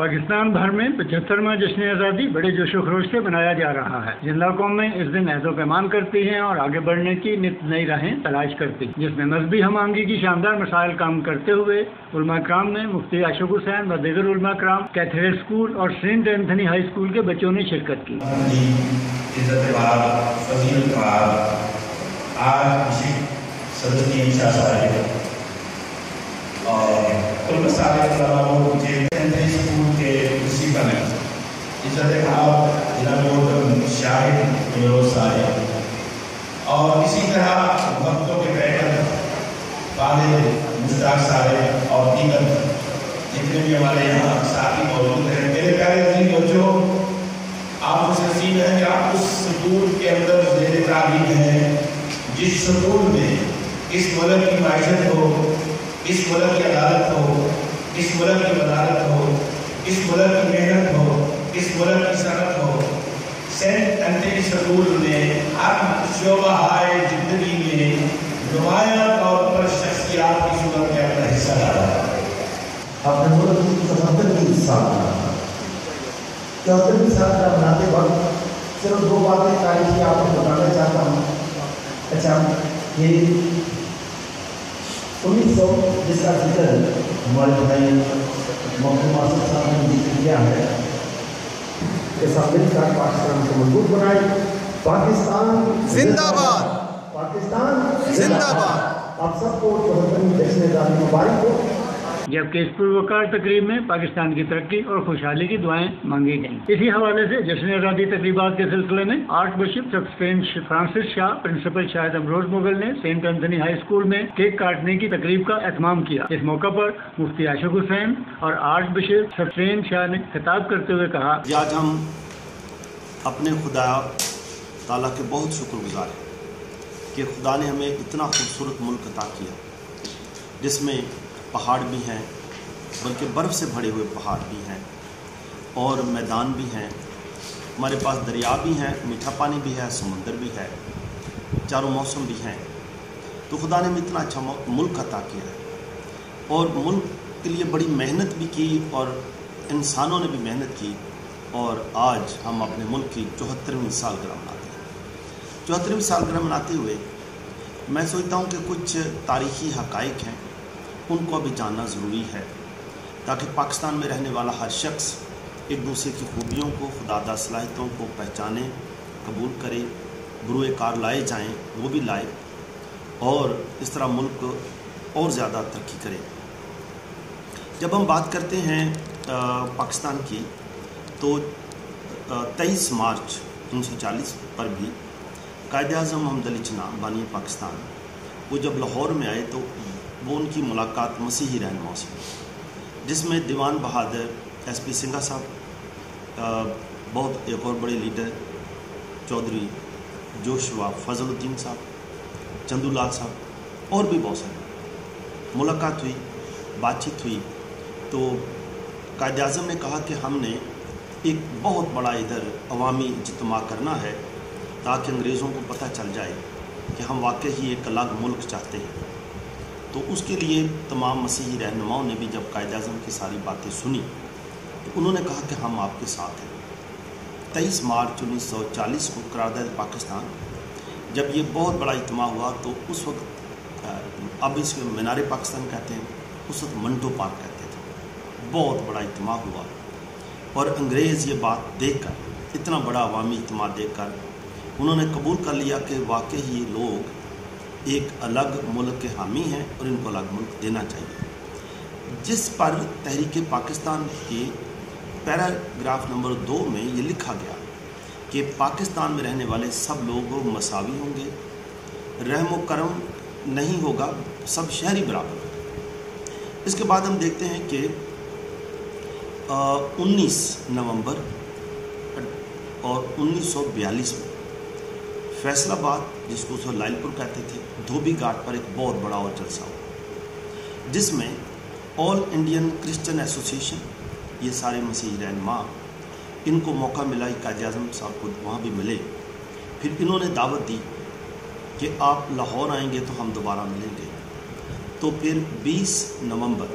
पाकिस्तान भर में 75वां जश्न आज़ादी बड़े जोश व खरोश से मनाया जा रहा है। जिन कौम में इस दिन अहद व पैमान करती हैं और आगे बढ़ने की नित नई राहें तलाश करती, जिसमें मजहबी हमआहंगी की शानदार मसाइल काम करते हुए उलमा कराम ने मुफ्ती आशिक हुसैन व दीगर उलमा कराम, कैथेड्रल स्कूल और सेंट एंथनी हाई स्कूल के बच्चों ने शिरकत की। और इसी तरह वक्तों के बैठक वाले मुश्ताक साहब और दीगर जितने भी हमारे यहाँ साथी मौजूद हैं, मेरे प्यारे दीन बच्चों, आप मुझसे नसीब है कि आप उस स्कूल के अंदर ज़ेरे तालीम हैं जिस स्कूल में इस मुल्क की माइशत हो, इस मुल्क की अदालत हो, इस मुल्क की वजारत हो, इस मुल्क की मेहनत हो, इस मुल्क की सनत हो। सेंट एंथनी स्कूल ने हर शोबा-ए जिंदगी में नुमायां तौर पर शख्सियात की सूरत में अपना हिस्सा डाला। अपने मुल्क की 74वीं सालगिरह मनाते वक्त सिर्फ दो बातें तारीखी आपको बताना चाहता हूँ। अच्छा, ये 1900 जिसका जिक्र हमारे भाई मोहम्मद मासूद साहब ने जिक्र किया है, ऐसा मिलकर पाकिस्तान को मजबूत बनाए। पाकिस्तान जिंदाबाद, पाकिस्तान जिंदाबाद। आप सबको 74वीं जश्न आज़ादी मुबारक हो। जबकि इस पुरवकार तकरीब में पाकिस्तान की तरक्की और खुशहाली की दुआएं मांगी गईं। इसी हवाले से जश्न आज़ादी तकरीबात के सिलसिले में archbishop saint Francis Shah, principal Shahid Amroz Mughal ने सेंट एंथनी हाई स्कूल में केक काटने की तकरीब का एहतमाम किया। इस मौका पर मुफ्ती आशिक हुसैन और आर्च बिशप सेंट शाह ने खिताब करते हुए कहा, आज हम अपने खुदा ताला के बहुत शुक्रगुजार हैं कि खुदा ने हमें इतना खूबसूरत मुल्क अता किया जिसमें पहाड़ भी हैं, बल्कि बर्फ़ से भरे हुए पहाड़ भी हैं और मैदान भी हैं। हमारे पास दरिया भी हैं, मीठा पानी भी है, समुंदर भी है, चारों मौसम भी हैं। तो खुदा ने हमें इतना अच्छा मुल्क अता किया है और मुल्क के लिए बड़ी मेहनत भी की और इंसानों ने भी मेहनत की। और आज हम अपने मुल्क की 74वीं सालगिरह मनाते हैं। 74वीं सालगिरह मनाते हुए मैं सोचता हूँ कि कुछ तारीख़ी हक़ाइक़ हैं, उनको अभी जानना ज़रूरी है ताकि पाकिस्तान में रहने वाला हर शख्स एक दूसरे की खूबियों को, खुदादा सलाहियतों को पहचाने, कबूल करे, बुरे कार लाए जाएं वो भी लाए और इस तरह मुल्क और ज़्यादा तरक्की करे। जब हम बात करते हैं पाकिस्तान की, तो 23 मार्च 1940 पर भी कायद-ए-आज़म मोहम्मद अली जिन्ना बानी पाकिस्तान वो जब लाहौर में आए तो वो उनकी मुलाकात मसीही रहनुमाओं से, जिसमें दीवान बहादुर SP सिंघा साहब, बहुत एक और बड़े लीडर चौधरी जोशुआ फजलुद्दीन साहब, चंदूलाल साहब और भी बहुत सारे मुलाकात हुई, बातचीत हुई। तो कायद-ए-आज़म ने कहा कि हमने एक बहुत बड़ा इधर अवामी इज्तिमा करना है ताकि अंग्रेज़ों को पता चल जाए कि हम वाकई ही एक अलग मुल्क चाहते हैं। तो उसके लिए तमाम मसीही रहनुमाओं ने भी जब कायद-ए-आज़म की सारी बातें सुनी तो उन्होंने कहा कि हम आपके साथ हैं। 23 मार्च 1940 को करारदाद पाकिस्तान जब ये बहुत बड़ा इज्तिमा हुआ तो उस वक्त, अब इसको मीनार पाकिस्तान कहते हैं, उस वक्त मंटो पार्क कहते थे। बहुत बड़ा इज्तिमा हुआ और अंग्रेज़ ये बात देखकर, इतना बड़ा अवामी इज्तिमा देखकर उन्होंने कबूल कर लिया कि वाकई ही ये लोग एक अलग मुल्क के हामी हैं और इनको अलग मुल्क देना चाहिए। जिस पर तहरीक पाकिस्तान के पैराग्राफ नंबर 2 में ये लिखा गया कि पाकिस्तान में रहने वाले सब लोग मसावी होंगे, रहम व करम नहीं होगा, सब शहरी बराबर। इसके बाद हम देखते हैं कि 19 नवंबर और 1942 में फैसलाबाद, जिसको उस लाइलपुर कहते थे, धोबी घाट पर एक बहुत बड़ा और जलसा हुआ जिसमें ऑल इंडियन क्रिश्चियन एसोसिएशन, ये सारे मसीही रहनुमा, इनको मौका मिला, कायद-ए-आज़म साहब को वहाँ भी मिले। फिर इन्होंने दावत दी कि आप लाहौर आएंगे तो हम दोबारा मिलेंगे। तो फिर 20 नवंबर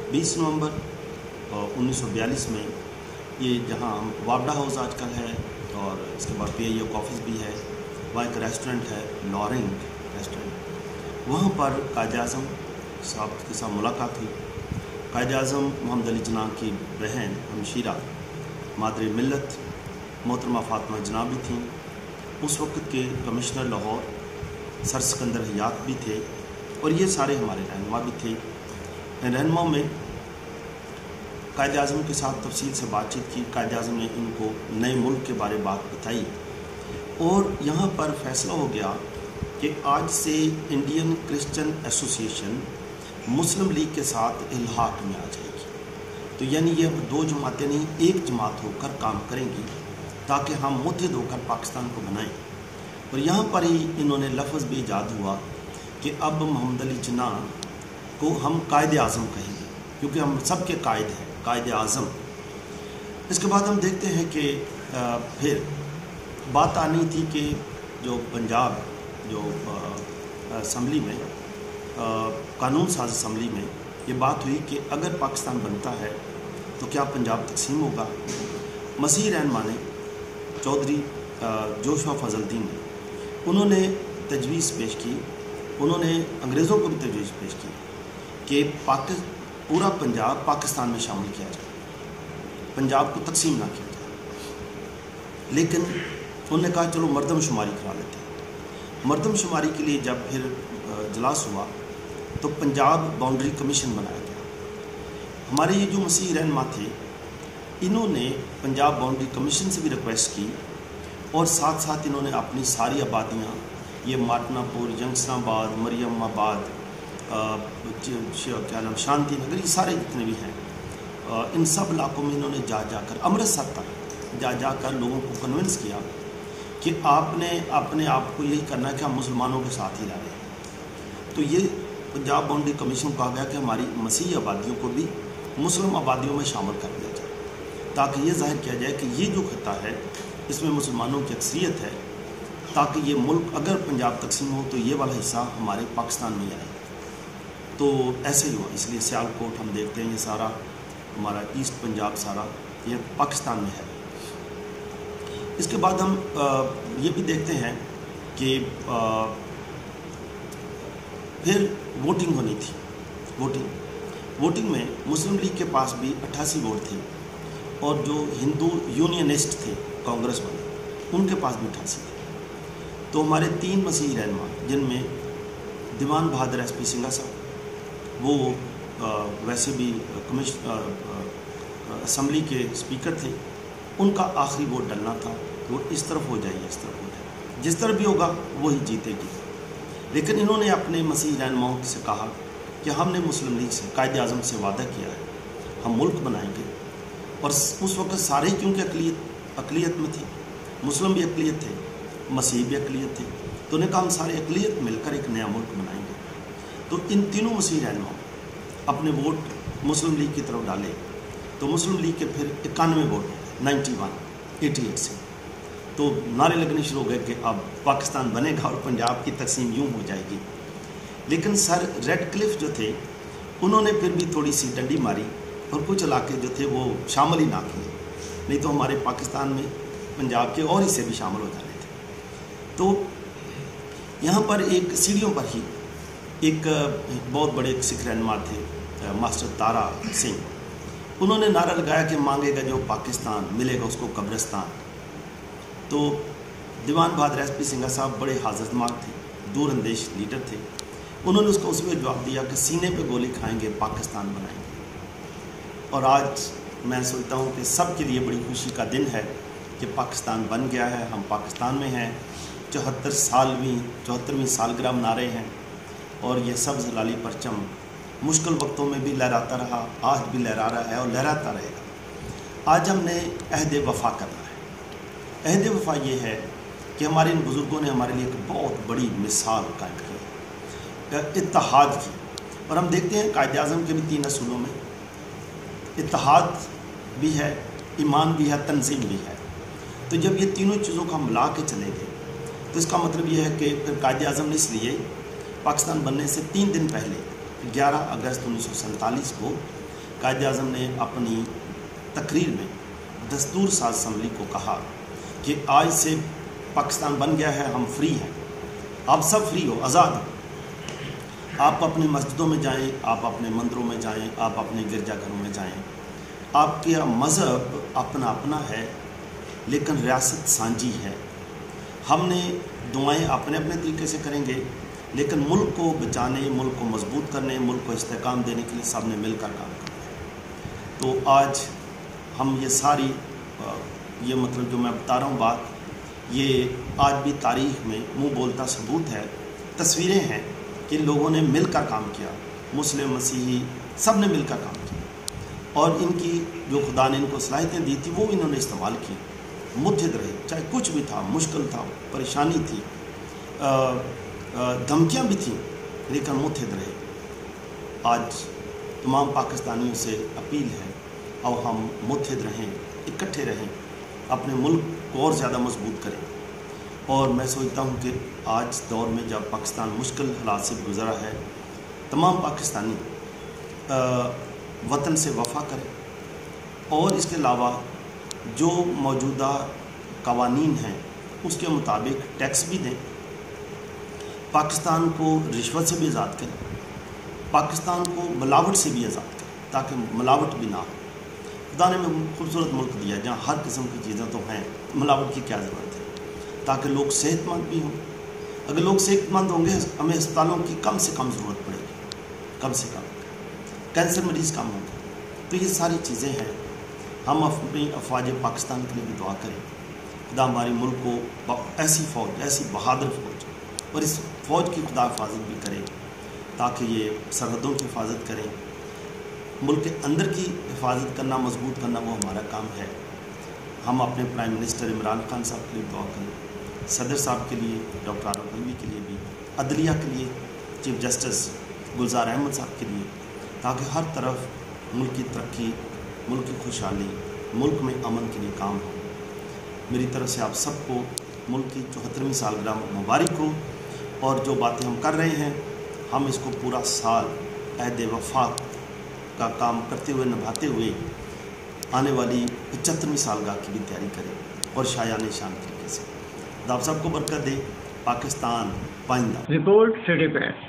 1942 में ये जहाँ वापडा हाउस आजकल है और इसके बाद PIO का ऑफिस भी है, वहाँ एक रेस्टोरेंट है लॉरिंग रेस्टोरेंट, वहाँ पर कायद-ए-आज़म साहब के साथ मुलाकात हुई। कायद-ए-आज़म मोहम्मद अली जिन्ना की बहन हमशीरा मादरे मिल्लत मोहतरमा फातिमा जिन्ना भी थी। उस वक्त के कमिश्नर लाहौर सर सिकंदर हयात भी थे और ये सारे हमारे रहनुमा भी थे। रहनुमा में कायद-ए-आज़म के साथ तफसील से बातचीत की। कायद-ए-आज़म ने इनको नए मुल्क के बारे में बात बताई और यहाँ पर फैसला हो गया कि आज से इंडियन क्रिश्चियन एसोसिएशन मुस्लिम लीग के साथ इल्हाक में आ जाएगी। तो यानी ये अब दो जमातें नहीं, एक जमात होकर काम करेंगी ताकि हम मुत्तहिद होकर पाकिस्तान को बनाएं। और यहाँ पर ही इन्होंने लफ्ज़ भी ईजाद हुआ कि अब मोहम्मद अली जिन्ना को हम कायद-ए-आज़म कहेंगे, क्योंकि हम सब के कायद हैं, कायद-ए-आज़म। इसके बाद हम देखते हैं कि फिर बात आनी थी कि जो पंजाब जो असम्बली में कानून साज असम्बली में ये बात हुई कि अगर पाकिस्तान बनता है तो क्या पंजाब तकसीम होगा। मसीह रहनुमा ने चौधरी जोशुआ फजलुद्दीन ने उन्होंने तजवीज़ पेश की, उन्होंने अंग्रेज़ों को भी तजवीज़ पेश की कि पूरा पंजाब पाकिस्तान में शामिल किया जाए, पंजाब को तकसीम ना किया जाए। लेकिन उन्होंने कहा चलो मर्दमशुमारी करा लेते हैं। मर्दमशुमारी के लिए जब फिर इजलास हुआ तो पंजाब बाउंड्री कमीशन बनाया गया। हमारे ये जो मसीह रहनुमा थे इन्होंने पंजाब बाउंड्री कमीशन से भी रिक्वेस्ट की और साथ साथ इन्होंने अपनी सारी आबादियाँ ये माटनापुर, जंगसनाबाद, मरियमाबाद, क्या नाम शांति नगर, ये सारे जितने भी हैं इन सब इलाकों में इन्होंने जाकर अमृतसर तक जाकर लोगों को कन्विंस किया कि आपने अपने आप को यही करना है कि हम मुसलमानों के साथ ही रह रहे हैं। तो ये पंजाब बाउंड्री कमीशन को कहा गया कि हमारी मसीही आबादियों को भी मुस्लिम आबादियों में शामिल कर दिया जाए ताकि ये जाहिर किया जाए कि ये जो खत्ता है इसमें मुसलमानों की अक्सरियत है, ताकि ये मुल्क अगर पंजाब तकसीम हो तो ये वाला हिस्सा हमारे पाकिस्तान में आए। तो ऐसे ही हुआ, इसलिए सियालकोट हम देखते हैं ये सारा हमारा ईस्ट पंजाब सारा ये पाकिस्तान में है। इसके बाद हम ये भी देखते हैं कि फिर वोटिंग होनी थी। वोटिंग में मुस्लिम लीग के पास भी 88 वोट थे और जो हिंदू यूनियनिस्ट थे कांग्रेस वाले उनके पास भी 88 थे। तो हमारे 3 मसीही रहनुमा जिनमें दीवान बहादुर SP सिंघा साहब, वो वैसे भी असम्बली के स्पीकर थे, उनका आखिरी वोट डलना था। वो इस तरफ हो जाए इस तरफ हो जाए, जिस तरफ भी होगा वही जीतेगी। लेकिन इन्होंने अपने मसीही रहनुमाओं से कहा कि हमने मुस्लिम लीग से, कायद-ए-आज़म से वादा किया है हम मुल्क बनाएंगे। और उस वक्त सारे क्योंकि अक़लियत में थे, मुस्लिम भी अक़लियत थे, मसीह भी अक़लियत थे, तो उन्हें कहा हम सारे अक़लियत मिलकर एक नया मुल्क बनाएंगे। तो इन तीनों मसीही रहनुमाओं अपने वोट मुस्लिम लीग की तरफ डाले तो मुस्लिम लीग के फिर 91 वोट 88 से तो नारे लगने शुरू हो गए कि अब पाकिस्तान बनेगा और पंजाब की तकसीम यूँ हो जाएगी। लेकिन सर रेडक्लिफ जो थे उन्होंने फिर भी थोड़ी सी डंडी मारी और कुछ इलाके जो थे वो शामिल ही ना किए, नहीं तो हमारे पाकिस्तान में पंजाब के और हिस्से भी शामिल हो जाने थे। तो यहाँ पर एक सीढ़ियों पर ही एक बहुत बड़े सिख रहनुमा थे मास्टर तारा सिंह, उन्होंने नारा लगाया कि मांगेगा जो पाकिस्तान मिलेगा उसको कब्रिस्तान। तो दीवान बहादुर SP सिंघा साहब बड़े हाज़िर दिमाग थे, दूरअंदेश लीडर थे, उन्होंने उसको उसमें जवाब दिया कि सीने पे गोली खाएंगे पाकिस्तान बनाएंगे। और आज मैं सोचता हूँ कि सब के लिए बड़ी खुशी का दिन है कि पाकिस्तान बन गया है, हम पाकिस्तान में हैं, 74वीं सालगिरह मना रहे हैं और ये सब्ज़ लाली परचम मुश्किल वक्तों में भी लहराता रहा, आज भी लहरा रहा है और लहराता रहेगा। आज हमने अहद वफ़ा करना है। अहद वफ़ा ये है कि हमारे इन बुज़ुर्गों ने हमारे लिए एक बहुत बड़ी मिसाल कायम की, इत्तेहाद की। और हम देखते हैं कायद-ए-आज़म के भी 3 असूलों में इत्तेहाद भी है, ईमान भी है, तंज़ीम भी है। तो जब ये तीनों चीज़ों को हम मिला के चले गए तो इसका मतलब ये है कि फिर कायद-ए-आज़म ने इसलिए पाकिस्तान बनने से 3 दिन पहले 11 अगस्त 1947 को कायद-ए-आज़म ने अपनी तकरीर में दस्तूर साज असम्बली को कहा कि आज से पाकिस्तान बन गया है, हम फ्री हैं, आप सब फ्री हो, आज़ाद हो। आप अपनी मस्जिदों में जाएं, आप अपने मंदिरों में जाएं, आप अपने गिरजाघरों में जाएं। आपका मज़हब अपना अपना है, लेकिन रियासत सांझी है। हमने दुआएं अपने अपने तरीके से करेंगे, लेकिन मुल्क को बचाने, मुल्क को मजबूत करने, मुल्क को इस्तेहकाम देने के लिए सब ने मिलकर काम करना है। तो आज हम ये सारी ये मतलब जो मैं बता रहा हूँ बात, ये आज भी तारीख़ में मुँह बोलता सबूत है, तस्वीरें हैं कि लोगों ने मिलकर काम किया, मुस्लिम मसीही सब ने मिलकर काम किया, और इनकी जो खुदा ने इनको सलाहियतें दी थी वो इन्होंने इस्तेमाल की। मुत्तहिद रहे, चाहे कुछ भी था, मुश्किल था, परेशानी थी, धमकियाँ भी थीं, लेकिन मुत्तहिद रहे। आज तमाम पाकिस्तानियों से अपील है और हम मुत्तहिद रहें, इकट्ठे रहें, अपने मुल्क को और ज़्यादा मजबूत करें। और मैं सोचता हूँ कि आज दौर में जब पाकिस्तान मुश्किल हालात से गुज़रा है, तमाम पाकिस्तानी वतन से वफ़ा करें, और इसके अलावा जो मौजूदा कवानीन हैं उसके मुताबिक टैक्स भी दें, पाकिस्तान को रिश्वत से भी आज़ाद करें, पाकिस्तान को मिलावट से भी आज़ाद करें, ताकि मिलावट भी ना हो। खुदा ने हमें खूबसूरत मुल्क दिया जहाँ हर किस्म की चीज़ें तो हैं, मिलावट की क्या ज़रूरत है, ताकि लोग सेहतमंद भी हों। अगर लोग सेहतमंद होंगे, हमें अस्पतालों की कम से कम ज़रूरत पड़ेगी, कम से कम कैंसर मरीज़ कम होंगे। तो ये सारी चीज़ें हैं। हम अपनी अफवाज पाकिस्तान के लिए भी दुआ करें, खुदा हमारे मुल्क को ऐसी फ़ौज, ऐसी बहादुर फ़ौज, और इस फ़ौज की खुदा हिफाजत भी करे, ताकि ये सरहदों की हिफाजत करें, मुल्क के अंदर की हिफाजत करना, मजबूत करना वो हमारा काम है। हम अपने प्राइम मिनिस्टर इमरान खान साहब के लिए दुआ करें, सदर साहब के लिए, डॉक्टर आरिफ अलवी के लिए भी, अदलिया के लिए, चीफ जस्टिस गुलजार अहमद साहब के लिए, ताकि हर तरफ मुल्क की तरक्की, मुल्क की खुशहाली, मुल्क में अमन के लिए काम हो। मेरी तरफ से आप सबको मुल्क की 74वीं सालगिरह मुबारक हो, और जो बातें हम कर रहे हैं, हम इसको पूरा साल अहद वफा का काम करते हुए, निभाते हुए आने वाली 75वीं सालगिरह की भी तैयारी करें, और शायान शान तरीके से। आप सबको बरकत दे। पाकिस्तान पाइंदा। Report city press.